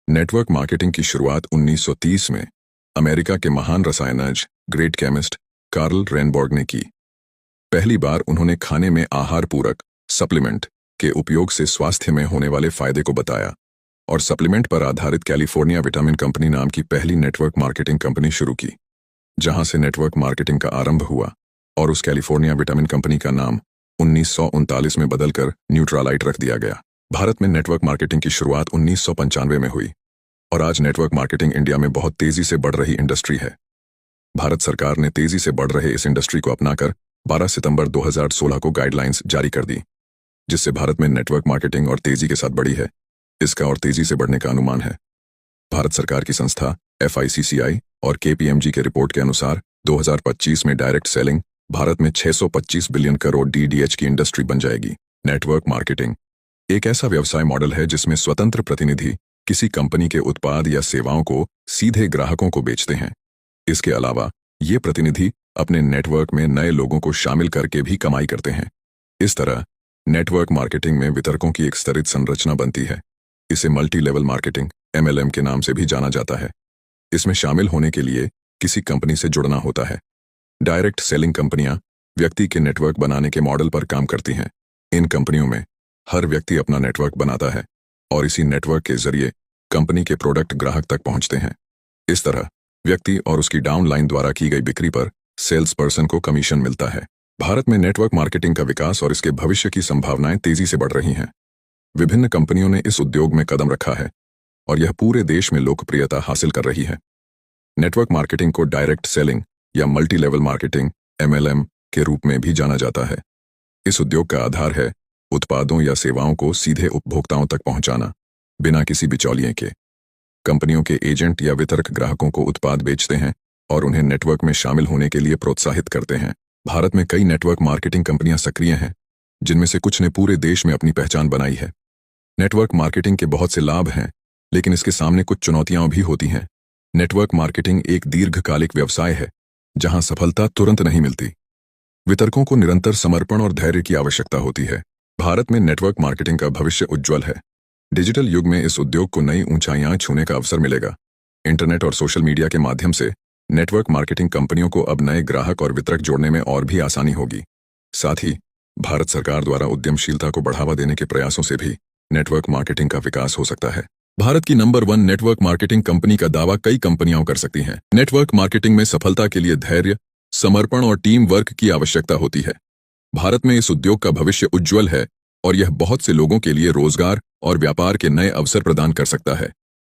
Network marketing की शुरुआत 1930 में अमेरिका के महान रसायनज्ञ ग्रेट केमिस्ट कार्ल रेनबॉर्ग ने की। पहली बार उन्होंने खाने में आहार पूरक सप्लीमेंट के उपयोग से स्वास्थ्य में होने वाले फायदे को बताया और सप्लीमेंट पर आधारित कैलिफोर्निया विटामिन कंपनी नाम की पहली नेटवर्क मार्केटिंग कंपनी शुरू की, जहां से नेटवर्क मार्केटिंग का आरंभ हुआ और उस कैलिफोर्निया विटामिन कंपनी का नाम 1939 में बदलकर न्यूट्रालाइट रख दिया गया। भारत में नेटवर्क मार्केटिंग की शुरुआत 1995 में हुई और आज नेटवर्क मार्केटिंग इंडिया में बहुत तेजी से बढ़ रही इंडस्ट्री है। भारत सरकार ने तेजी से बढ़ रहे इस इंडस्ट्री को अपनाकर 12 सितंबर 2016 को गाइडलाइंस जारी कर दी, जिससे भारत में नेटवर्क मार्केटिंग और तेजी के साथ बढ़ी है। इसका और तेजी से बढ़ने का अनुमान है। भारत सरकार की संस्था FICCI और KPMG के रिपोर्ट के अनुसार 2025 में डायरेक्ट सेलिंग भारत में 625 बिलियन करोड़ DDH की इंडस्ट्री बन जाएगी। नेटवर्क मार्केटिंग एक ऐसा व्यवसाय मॉडल है जिसमें स्वतंत्र प्रतिनिधि किसी कंपनी के उत्पाद या सेवाओं को सीधे ग्राहकों को बेचते हैं। इसके अलावा ये प्रतिनिधि अपने नेटवर्क में नए लोगों को शामिल करके भी कमाई करते हैं। इस तरह नेटवर्क मार्केटिंग में वितरकों की एक स्तरित संरचना बनती है। इसे मल्टी लेवल मार्केटिंग MLM के नाम से भी जाना जाता है। इसमें शामिल होने के लिए किसी कंपनी से जुड़ना होता है। डायरेक्ट सेलिंग कंपनियां व्यक्ति के नेटवर्क बनाने के मॉडल पर काम करती हैं। इन कंपनियों में हर व्यक्ति अपना नेटवर्क बनाता है और इसी नेटवर्क के जरिए कंपनी के प्रोडक्ट ग्राहक तक पहुंचते हैं। इस तरह व्यक्ति और उसकी डाउनलाइन द्वारा की गई बिक्री पर सेल्स पर्सन को कमीशन मिलता है। भारत में नेटवर्क मार्केटिंग का विकास और इसके भविष्य की संभावनाएं तेजी से बढ़ रही हैं। विभिन्न कंपनियों ने इस उद्योग में कदम रखा है और यह पूरे देश में लोकप्रियता हासिल कर रही है। नेटवर्क मार्केटिंग को डायरेक्ट सेलिंग या मल्टी लेवल मार्केटिंग MLM के रूप में भी जाना जाता है। इस उद्योग का आधार है उत्पादों या सेवाओं को सीधे उपभोक्ताओं तक पहुंचाना, बिना किसी बिचौलिए के। कंपनियों के एजेंट या वितरक ग्राहकों को उत्पाद बेचते हैं और उन्हें नेटवर्क में शामिल होने के लिए प्रोत्साहित करते हैं। भारत में कई नेटवर्क मार्केटिंग कंपनियां सक्रिय हैं, जिनमें से कुछ ने पूरे देश में अपनी पहचान बनाई है। नेटवर्क मार्केटिंग के बहुत से लाभ हैं, लेकिन इसके सामने कुछ चुनौतियां भी होती हैं। नेटवर्क मार्केटिंग एक दीर्घकालिक व्यवसाय है, जहां सफलता तुरंत नहीं मिलती। वितरकों को निरंतर समर्पण और धैर्य की आवश्यकता होती है। भारत में नेटवर्क मार्केटिंग का भविष्य उज्ज्वल है। डिजिटल युग में इस उद्योग को नई ऊंचाइयां छूने का अवसर मिलेगा। इंटरनेट और सोशल मीडिया के माध्यम से नेटवर्क मार्केटिंग कंपनियों को अब नए ग्राहक और वितरक जोड़ने में और भी आसानी होगी। साथ ही भारत सरकार द्वारा उद्यमशीलता को बढ़ावा देने के प्रयासों से भी नेटवर्क मार्केटिंग का विकास हो सकता है। भारत की नंबर 1 नेटवर्क मार्केटिंग कंपनी का दावा कई कंपनियां कर सकती हैं। नेटवर्क मार्केटिंग में सफलता के लिए धैर्य, समर्पण और टीम वर्क की आवश्यकता होती है। भारत में इस उद्योग का भविष्य उज्ज्वल है और यह बहुत से लोगों के लिए रोजगार और व्यापार के नए अवसर प्रदान कर सकता है।